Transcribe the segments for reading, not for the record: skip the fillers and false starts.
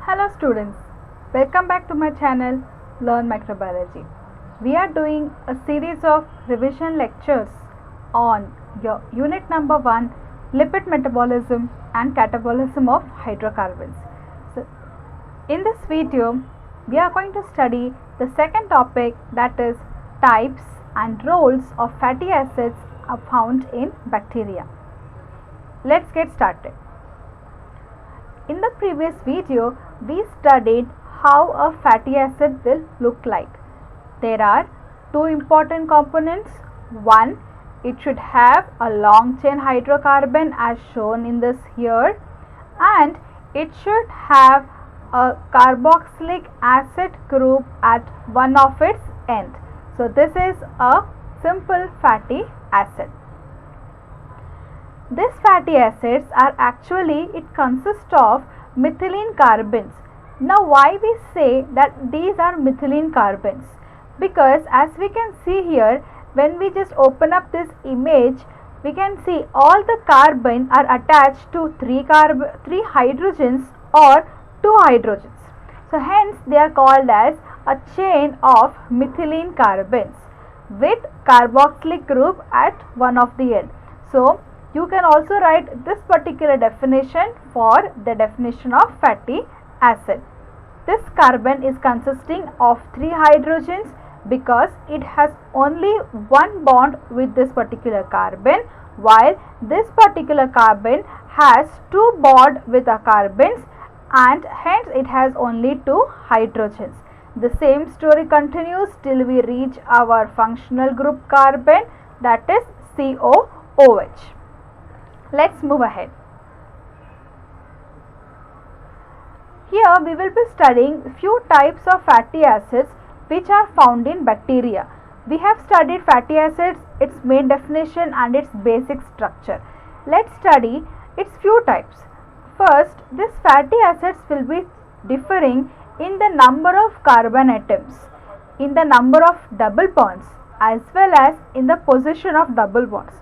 Hello students, welcome back to my channel Learn Microbiology. We are doing a series of revision lectures on your unit number 1, lipid metabolism and catabolism of hydrocarbons. So, in this video, we are going to study the second topic, that is types and roles of fatty acids are found in bacteria. Let's get started. In the previous video, we studied how a fatty acid will look like. There are two important components. One, it should have a long chain hydrocarbon as shown in this here, and it should have a carboxylic acid group at one of its end. So this is a simple fatty acid. These fatty acids are actually, it consists of methylene carbons. Now why we say that these are methylene carbons? Because as we can see here, when we just open up this image, we can see all the carbon are attached to three hydrogens or two hydrogens. So hence they are called as a chain of methylene carbons with carboxylic group at one of the end. So you can also write this particular definition for the definition of fatty acid. This carbon is consisting of three hydrogens because it has only one bond with this particular carbon, while this particular carbon has two bonds with the carbons and hence it has only two hydrogens. The same story continues till we reach our functional group carbon, that is COOH. Let's move ahead. Here we will be studying few types of fatty acids which are found in bacteria. We have studied fatty acids, its main definition and its basic structure. Let's study its few types. First, these fatty acids will be differing in the number of carbon atoms, in the number of double bonds as well as in the position of double bonds.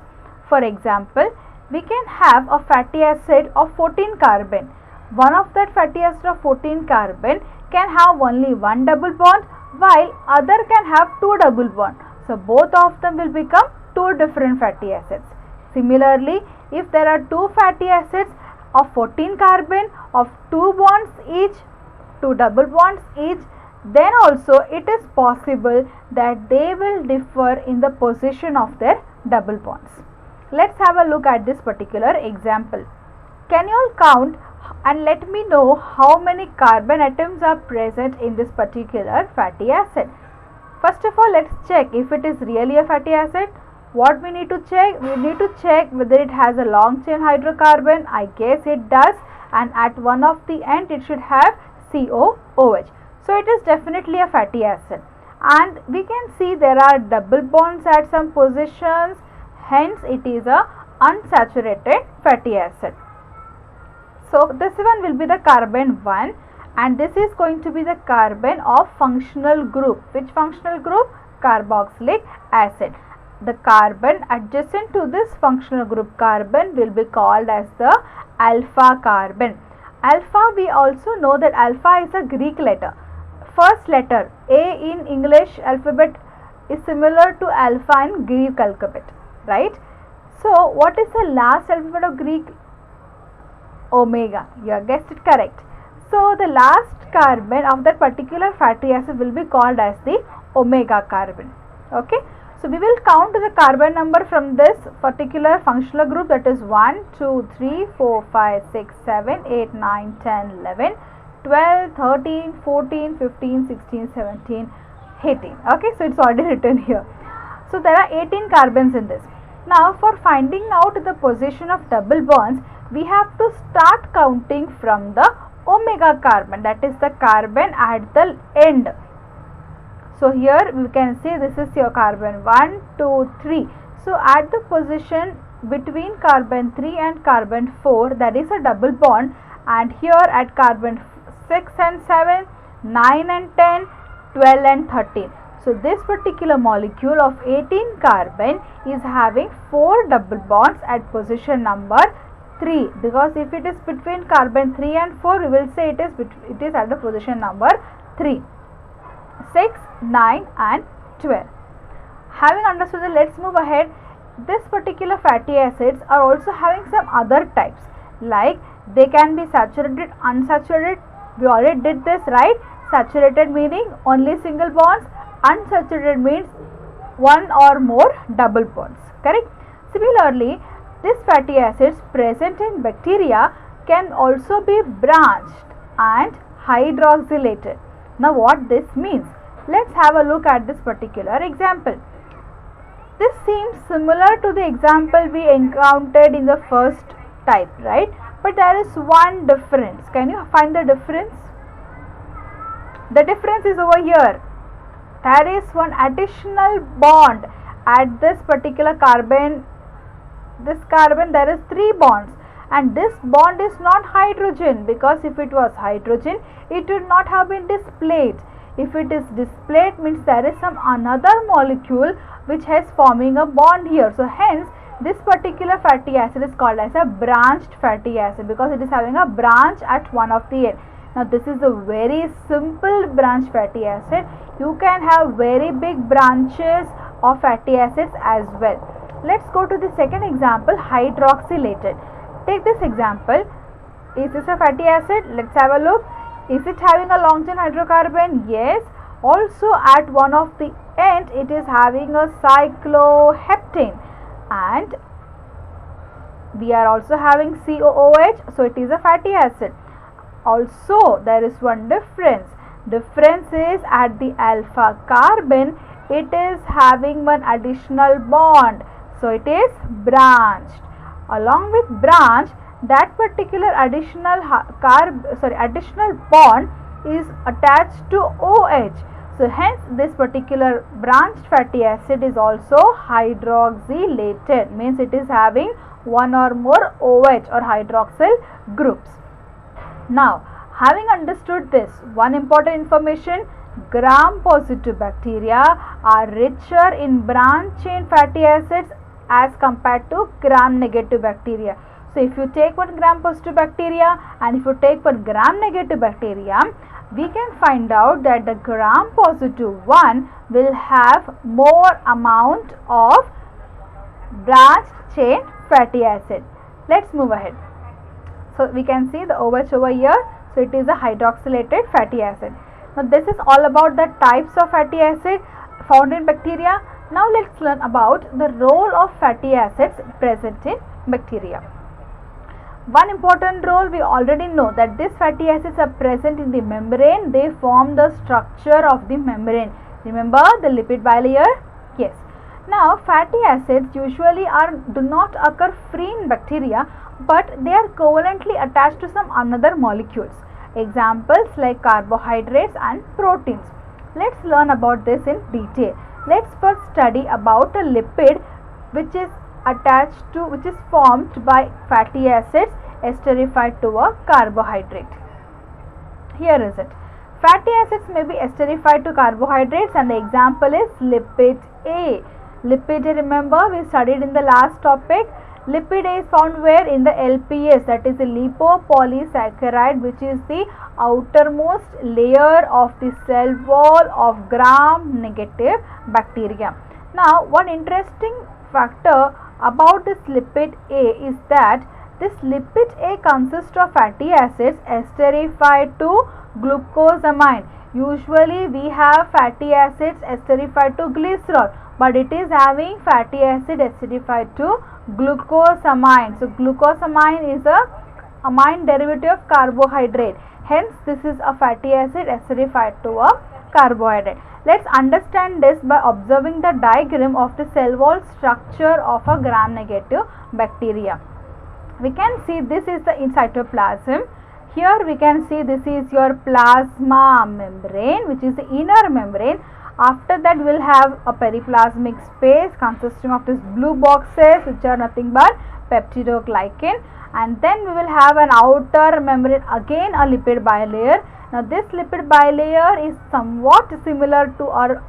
For example, we can have a fatty acid of 14 carbon. One of that fatty acid of 14 carbon can have only one double bond, while other can have two double bond. So both of them will become two different fatty acids. Similarly, if there are two fatty acids of 14 carbon of two bonds each, two double bonds each, then also it is possible that they will differ in the position of their double bonds. Let's have a look at this particular example. Can you all count and let me know how many carbon atoms are present in this particular fatty acid? First of all, let's check if it is really a fatty acid. What we need to check? We need to check whether it has a long chain hydrocarbon. I guess it does, and at one of the end it should have COOH. So it is definitely a fatty acid, and we can see there are double bonds at some positions. Hence, it is a unsaturated fatty acid. So, this one will be the carbon 1, and this is going to be the carbon of functional group. Which functional group? Carboxylic acid. The carbon adjacent to this functional group carbon will be called as the alpha carbon. Alpha, we also know that alpha is a Greek letter. First letter A in English alphabet is similar to alpha in Greek alphabet. Right? So, what is the last alphabet of Greek? Omega. You have guessed it correct. So, the last carbon of that particular fatty acid will be called as the omega carbon. Okay. So, we will count the carbon number from this particular functional group, that is 1, 2, 3, 4, 5, 6, 7, 8, 9, 10, 11, 12, 13, 14, 15, 16, 17, 18. Okay. So, it's already written here. So, there are 18 carbons in this. Now, for finding out the position of double bonds, we have to start counting from the omega carbon, that is the carbon at the end. So, here we can see this is your carbon 1, 2, 3. So, at the position between carbon 3 and carbon 4, that is a double bond, and here at carbon 6 and 7, 9 and 10, 12 and 13. So, this particular molecule of 18 carbon is having 4 double bonds at position number 3, because if it is between carbon 3 and 4, we will say it is at the position number 3. 6, 9 and 12. Having understood that, let's move ahead. This particular fatty acids are also having some other types, like they can be saturated, unsaturated. We already did this, right? Saturated meaning only single bonds, unsaturated means one or more double bonds, correct? Similarly, these fatty acids present in bacteria can also be branched and hydroxylated. Now what this means? Let's have a look at this particular example. This seems similar to the example we encountered in the first type, right? But there is one difference. Can you find the difference? The difference is over here. There is one additional bond at this particular carbon. This carbon, there is 3 bonds, and this bond is not hydrogen, because if it was hydrogen, it would not have been displayed. If it is displayed, means there is some another molecule which has forming a bond here. So hence this particular fatty acid is called as a branched fatty acid, because it is having a branch at one of the end. Now this is a very simple branched fatty acid. You can have very big branches of fatty acids as well. Let's go to the second example, hydroxylated. Take this example. Is this a fatty acid? Let's have a look. Is it having a long chain hydrocarbon? Yes. Also at one of the end it is having a cycloheptane, and we are also having COOH, so it is a fatty acid. Also there is one difference. Difference is at the alpha carbon it is having one additional bond, so it is branched. Along with branch, that particular additional bond is attached to OH. So hence this particular branched fatty acid is also hydroxylated, means it is having one or more OH or hydroxyl groups. Now having understood this, one important information: gram positive bacteria are richer in branch chain fatty acids as compared to gram negative bacteria. So if you take one gram positive bacteria and if you take one gram negative bacteria, we can find out that the gram positive one will have more amount of branched chain fatty acid. Let's move ahead. So we can see the OH over here. So it is a hydroxylated fatty acid. Now this is all about the types of fatty acid found in bacteria. Now let's learn about the role of fatty acids present in bacteria. One important role, we already know that these fatty acids are present in the membrane. They form the structure of the membrane. Remember the lipid bilayer? Yes. Now fatty acids usually do not occur free in bacteria, but they are covalently attached to some another molecules. Examples like carbohydrates and proteins. Let's learn about this in detail. Let's first study about a lipid which is formed by fatty acids esterified to a carbohydrate. Here is it. Fatty acids may be esterified to carbohydrates, and the example is lipid A. Lipid A, remember we studied in the last topic. Lipid A is found where? In the LPS, that is the lipopolysaccharide, which is the outermost layer of the cell wall of gram negative bacteria. Now one interesting factor about this lipid A is that this lipid A consists of fatty acids esterified to glucosamine. Usually we have fatty acids esterified to glycerol, but it is having fatty acid esterified to glucosamine. So glucosamine is a amine derivative of carbohydrate. Hence this is a fatty acid esterified to a carbohydrate. Let's understand this by observing the diagram of the cell wall structure of a gram negative bacteria. We can see this is the cytoplasm. Here we can see this is your plasma membrane, which is the inner membrane. After that we will have a periplasmic space consisting of these blue boxes, which are nothing but peptidoglycan, and then we will have an outer membrane, again a lipid bilayer. Now this lipid bilayer is somewhat similar to our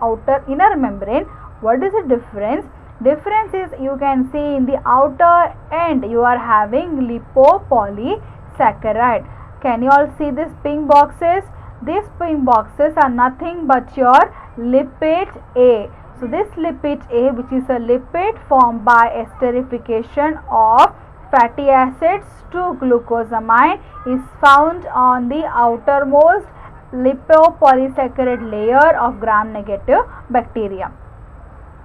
inner membrane. What is the difference? Difference is, you can see in the outer end you are having lipopolysaccharide. Can you all see these pink boxes? These pink boxes are nothing but your lipid A. So this lipid A, which is a lipid formed by esterification of fatty acids to glucosamine, is found on the outermost lipopolysaccharide layer of gram-negative bacteria.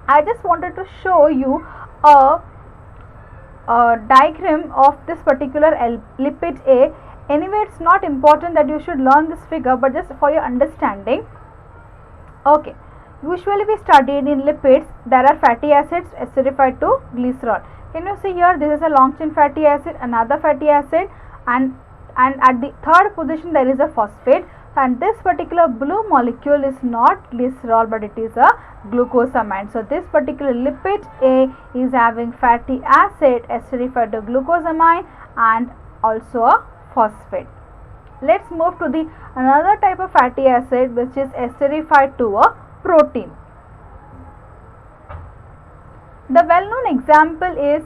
I just wanted to show you a diagram of this particular lipid A. Anyway, it's not important that you should learn this figure, but just for your understanding. Okay, usually we studied in lipids there are fatty acids esterified to glycerol. Can you see here, this is a long chain fatty acid, another fatty acid, and at the third position there is a phosphate, and this particular blue molecule is not glycerol but it is a glucosamine. So this particular lipid A is having fatty acid esterified to glucosamine and also a phosphate. Let's move to the another type of fatty acid which is esterified to a protein. The well-known example is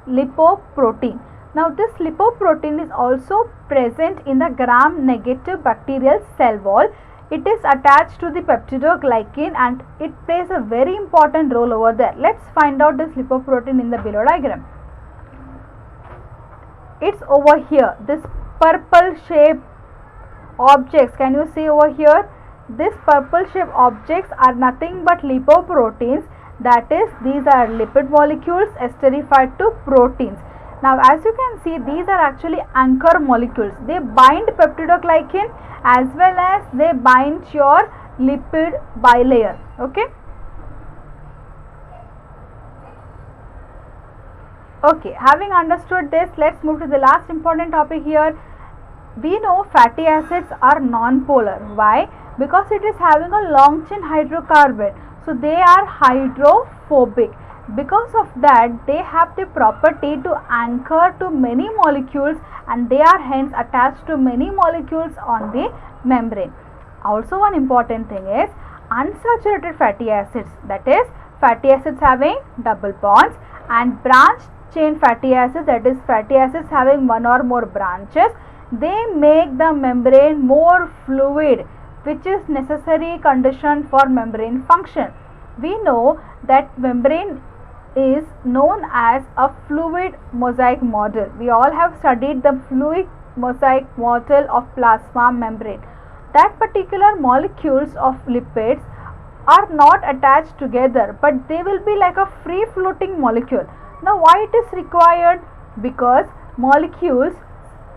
lipoprotein. Now this lipoprotein is also present in the gram-negative bacterial cell wall. It is attached to the peptidoglycan and it plays a very important role over there. Let's find out this lipoprotein in the below diagram. It's over here, this purple shaped objects. Can you see over here? This purple shaped objects are nothing but lipoproteins. That is, these are lipid molecules esterified to proteins. Now as you can see, these are actually anchor molecules. They bind peptidoglycan as well as they bind your lipid bilayer. Okay. Okay, having understood this, let's move to the last important topic here. We know fatty acids are non-polar. Why? Because it is having a long chain hydrocarbon. So they are hydrophobic. Because of that, they have the property to anchor to many molecules and they are hence attached to many molecules on the membrane. Also, one important thing is unsaturated fatty acids, that is fatty acids having double bonds, and branched chain fatty acids, that is fatty acids having one or more branches. They make the membrane more fluid, which is necessary condition for membrane function. We know that membrane is known as a fluid mosaic model. We all have studied the fluid mosaic model of plasma membrane. That particular molecules of lipids are not attached together, but they will be like a free floating molecule. Now why it is required? Because molecules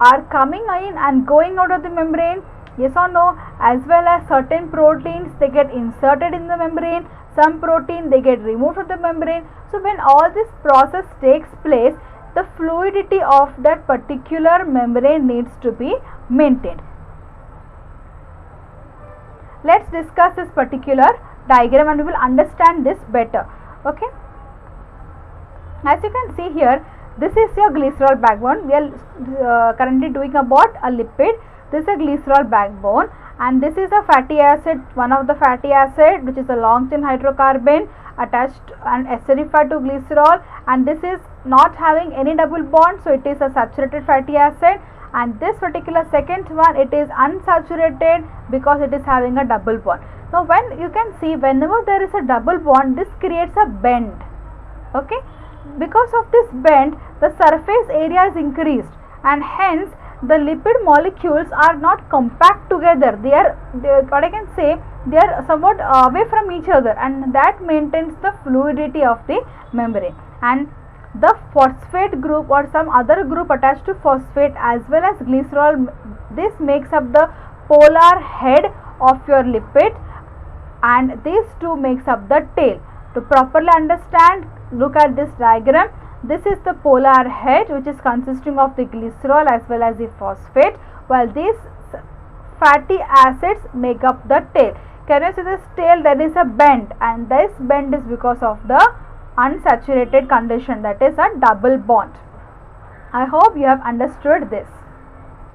are coming in and going out of the membrane, yes or no, as well as certain proteins they get inserted in the membrane, some protein they get removed from the membrane. So when all this process takes place, the fluidity of that particular membrane needs to be maintained. Let's discuss this particular diagram and we will understand this better. Okay. As you can see here, this is your glycerol backbone. We are currently doing about a lipid. This is a glycerol backbone and this is a fatty acid, one of the fatty acid which is a long chain hydrocarbon attached and esterified to glycerol, and this is not having any double bond, so it is a saturated fatty acid, and this particular second one, it is unsaturated because it is having a double bond. Now when you can see, whenever there is a double bond, this creates a bend. Okay, because of this bend, the surface area is increased and hence the lipid molecules are not compact together. They are what I can say, they are somewhat away from each other, and that maintains the fluidity of the membrane. And the phosphate group or some other group attached to phosphate as well as glycerol, this makes up the polar head of your lipid, and these two makes up the tail. To properly understand, look at this diagram. This is the polar head which is consisting of the glycerol as well as the phosphate, while these fatty acids make up the tail. Can you see this tail? There is a bend, and this bend is because of the unsaturated condition, that is a double bond. I hope you have understood this.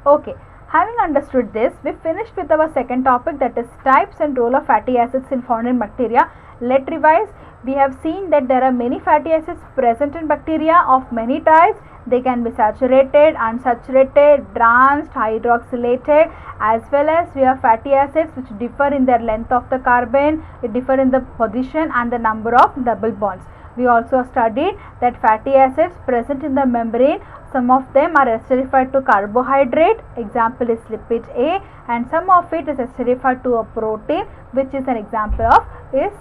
Okay, Having understood this, we finished with our second topic, that is types and role of fatty acids found in bacteria. Let's revise. We have seen that there are many fatty acids present in bacteria of many types. They can be saturated, unsaturated, branched, hydroxylated, as well as we have fatty acids which differ in their length of the carbon, it differ in the position and the number of double bonds. We also studied that fatty acids present in the membrane, some of them are esterified to carbohydrate, example is lipid A, and some of it is esterified to a protein, which is an example of is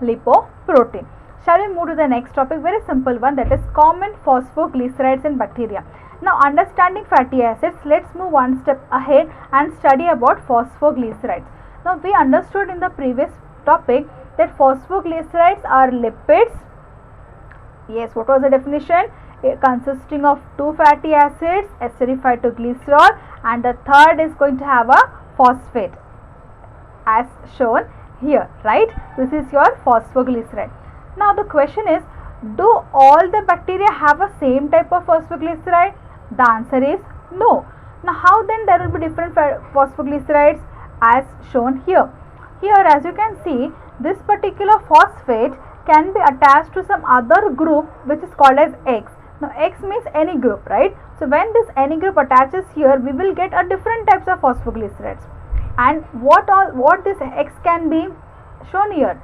lipoprotein. Shall we move to the next topic? Very simple one, that is common phosphoglycerides in bacteria. Now, understanding fatty acids, let's move one step ahead and study about phosphoglycerides. Now, we understood in the previous topic that phosphoglycerides are lipids. Yes, what was the definition? Consisting of two fatty acids esterified to glycerol, and the third is going to have a phosphate as shown here, right? This is your phosphoglyceride. Now the question is, do all the bacteria have a same type of phosphoglyceride? The answer is no. Now how then there will be different phosphoglycerides as shown here? Here, as you can see, this particular phosphate can be attached to some other group which is called as X. Now X means any group, right? So when this any group attaches here, we will get a different types of phosphoglycerides. And what this X can be shown here.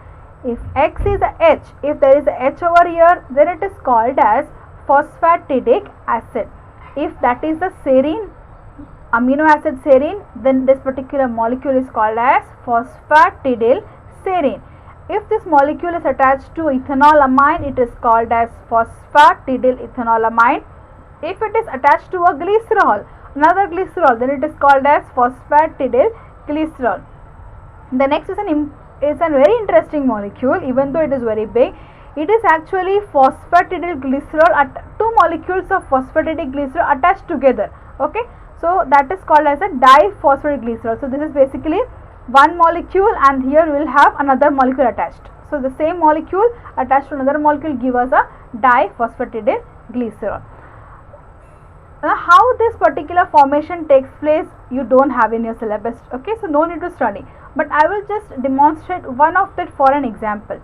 If X is a H, if there is a H over here, then it is called as phosphatidic acid. If that is the serine, amino acid serine, then this particular molecule is called as phosphatidyl serine. If this molecule is attached to ethanolamine, it is called as phosphatidyl ethanolamine. If it is attached to a glycerol, another glycerol, then it is called as phosphatidyl glycerol. The next is a very interesting molecule, even though it is very big. It is actually phosphatidyl glycerol, two molecules of phosphatidyl glycerol attached together. Okay, so that is called as a diphosphatidyl glycerol. So this is basically one molecule, and here we will have another molecule attached. So the same molecule attached to another molecule give us a diphosphatidyl glycerol. Now how this particular formation takes place, you don't have in your syllabus, okay, so no need to study, but I will just demonstrate one of that for an example.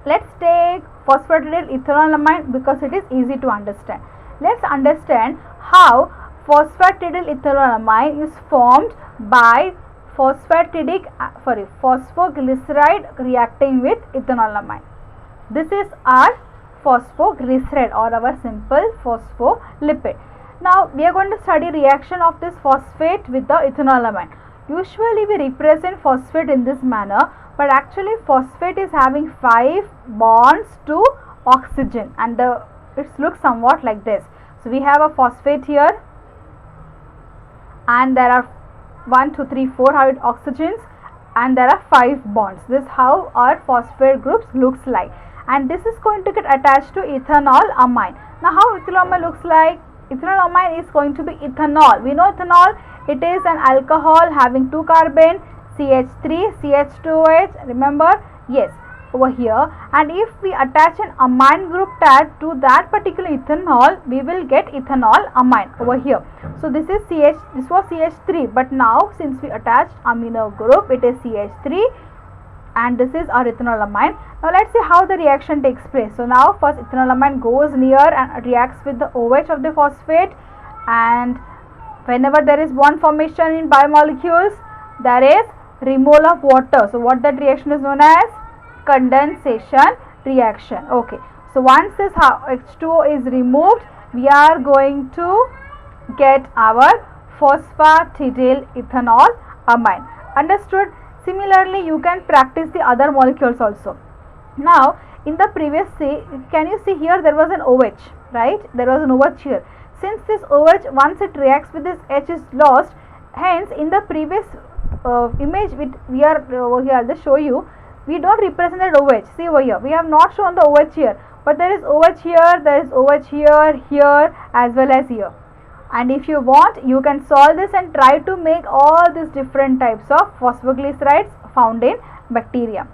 Let's take phosphatidyl ethanolamine because it is easy to understand. Let's understand how phosphatidyl ethanolamine is formed by phosphoglyceride reacting with ethanolamine. This is our phosphoglyceride or our simple phospholipid. Now we are going to study reaction of this phosphate with the ethanolamine. Usually we represent phosphate in this manner, but actually phosphate is having 5 bonds to oxygen, and it looks somewhat like this. So we have a phosphate here, and there are 1, 2, 3, 4 oxygens, and there are 5 bonds. This is how our phosphate groups looks like, and this is going to get attached to ethanolamine. Now how ethanolamine looks like? Ethanolamine is going to be ethanol. We know ethanol, it is an alcohol having 2 carbon, CH3, CH2OH, remember? Yes, over here. And if we attach an amine group tag to that particular ethanol, we will get ethanol amine over here. So this is this was CH3, but now since we attached amino group, it is CH3, and this is our ethanolamine. Now let's see how the reaction takes place. So now first ethanolamine goes near and reacts with the OH of the phosphate, and whenever there is bond formation in biomolecules, there is removal of water. So what that reaction is known as? Condensation reaction. Okay, so once this H2O is removed, we are going to get our phosphatidyl ethanol amine. Understood? Similarly, you can practice the other molecules also. Now in the previous can you see here there was an OH, right? There was an OH here. Since this OH, once it reacts with this H, is lost, hence in the previous image we are over here, I'll just show you, we don't represent that OH. See over here, we have not shown the OH here, but there is OH here, there is OH here, here as well as here. And if you want, you can solve this and try to make all these different types of phosphoglycerides found in bacteria.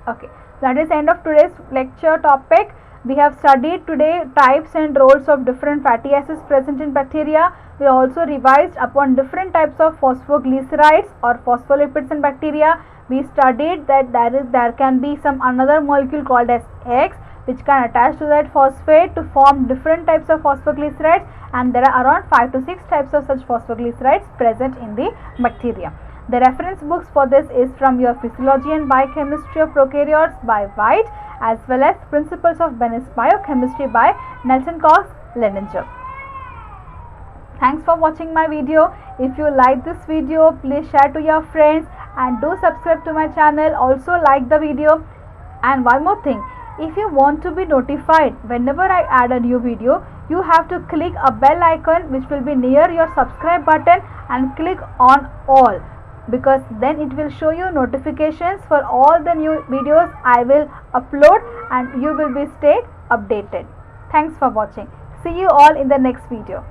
Okay, that is end of today's lecture topic. We have studied today types and roles of different fatty acids present in bacteria. We also revised upon different types of phosphoglycerides or phospholipids in bacteria. We studied that there can be some another molecule called as X, which can attach to that phosphate to form different types of phosphoglycerides, and there are around 5 to 6 types of such phosphoglycerides present in the bacteria. The reference books for this is from your Physiology and Biochemistry of Prokaryotes by White, as well as Principles of Biochemistry by Nelson Cox Leninger. Thanks for watching my video. If you like this video, please share to your friends and do subscribe to my channel. Also like the video. And one more thing, if you want to be notified whenever I add a new video, you have to click a bell icon which will be near your subscribe button and click on all, because then it will show you notifications for all the new videos I will upload and you will be stay updated. Thanks for watching. See you all in the next video.